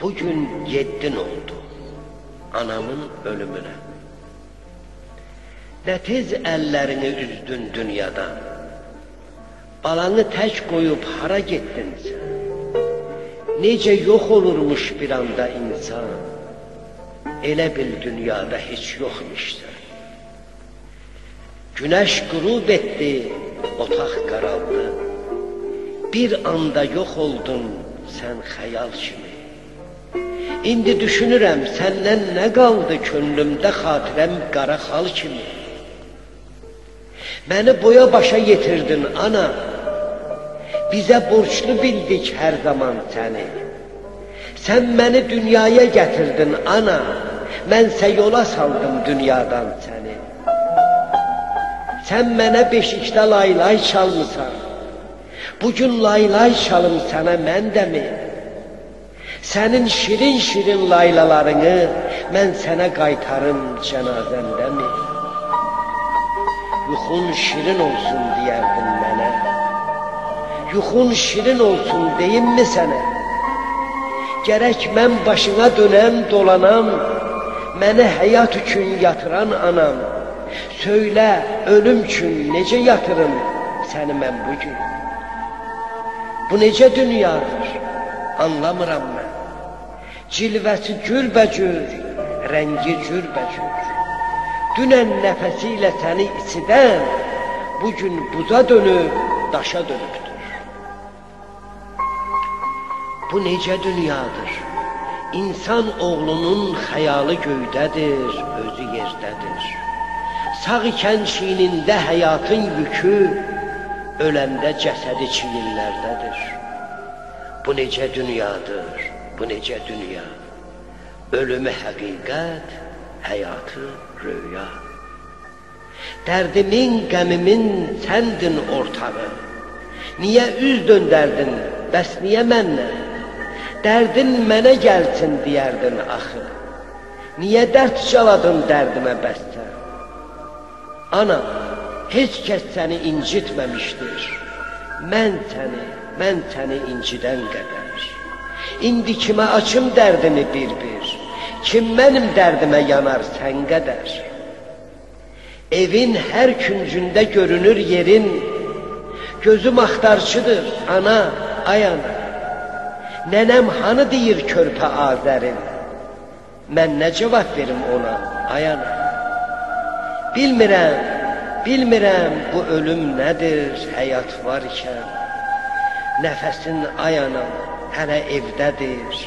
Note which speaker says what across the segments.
Speaker 1: Bugün 7 oldu anamın ölümüne. Ne tez ellerini üzdün dünyadan. Balanı tək qoyub hara getdin sən? Necə yox olurmuş bir anda insan? Elə bil dünyada heç yoxmuşsan. Güneş qürub etdi, otaq qaraldı. Bir anda yox oldun sən xəyal kimi. İndi düşünürəm səndən nə qaldı könlümdə xatirəm qara xal kimi. Məni boya başa yetirdin ana, bizə borçlu bildik hər zaman səni. Sən məni dünyaya gətirdin ana, mənsə yola saldım dünyadan səni. Sən mənə beşikdə laylay çalmısan, bugün laylay çalım sənə mən də mi? Sənin şirin-şirin laylalarını mən sənə qaytarım cənazəndə mi? Yuxun şirin olsun deyərdin mənə, yuxun şirin olsun deyim mi sənə? Gərək mən başına dönəm dolanam, məni həyat üçün yatıran anam. Söylə, ölüm üçün necə yatırım səni mən bugün? Bu necə dünyadır, anlamıram mən. Cilvəsi cürbəcür, rəngi cürbəcür. Dünən nəfəsilə səni isidən, bugün buza dönüb, daşa dönübdür. Bu necə dünyadır? İnsan oğlunun xəyalı göydədir, özü yerdədir. Sağ ikən çiynində həyatın yükü, öləndə cəsədi çiyinlərdədir. Bu necə dünyadır, bu necə dünya? Ölümü həqiqət, həyatı rüya. Dərdimin, qəmimin səndin ortağı. Niyə üz döndərdin, bəs niyə mənlə? Dərdin mənə gəlsin deyərdin axı. Niyə dərd çaladın dərdimə bəssən? Ana, heç kəs səni incitməmişdir. Mən səni incidən qədər. İndi kimə açım dərdimi bir-bir? Kim mənim dərdimə yanar sən qədər? Evin hər küncündə görünür yerin, gözüm axtarçıdır, ana, ay ana. Nənəm hanı deyir körpə Azərin? Mən nə cavab verim ona, ay ana? Bilmirəm bu ölüm nədir, həyat varkən. Nəfəsin ay ana, hələ evdədir,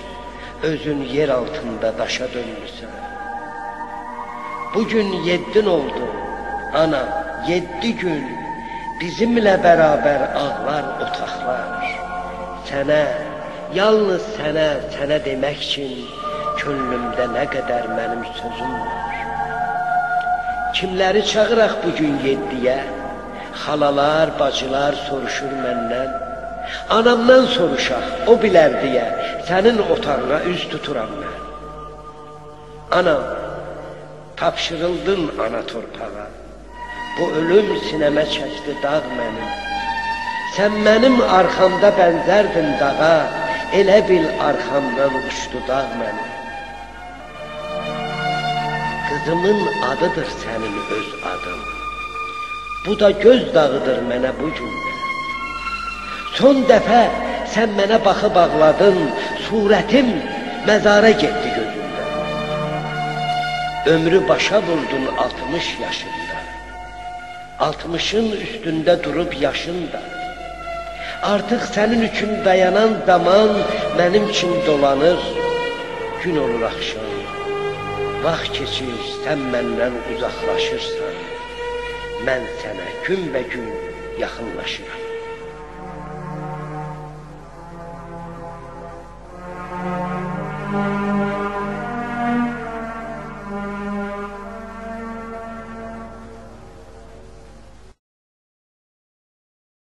Speaker 1: özün yer altında daşa dönmüsən. Bugün 7 oldu, ana, 7 gün bizimlə bərabər ağlar otaqlar. Sənə, yalnız sənə demək üçün könlümdə nə qədər mənim sözüm var. Kimləri çağıraq bugün 7-yə? Xalalar, bacılar soruşur məndən. Anamdan soruşaq, o bilər deyə sənin otağına üz tuturam mən. Anam, tapşırıldın ana torpağa. Bu ölüm sinəmə çəkdi dağ mənim. Sən mənim arxamda bənzərdin dağa, elə bil arxamdan uçdu dağ mənim. Qızımın adıdır sənin öz adın. Bu da göz dağıdır mənə bu gündə. Son dəfə sən mənə baxıb ağladın, surətim məzara getdi gözümdə. Ömrü başa vurdun 60 yaşında. 60'ın üstündə durub yaşın da. Artıq sənin üçün dayanan zaman mənim üçün dolanır. Gün olur axşam. Vaxt keçir, sən məndən uzaqlaşırsan. Mən sənə günbəgün yaxınlaşıram.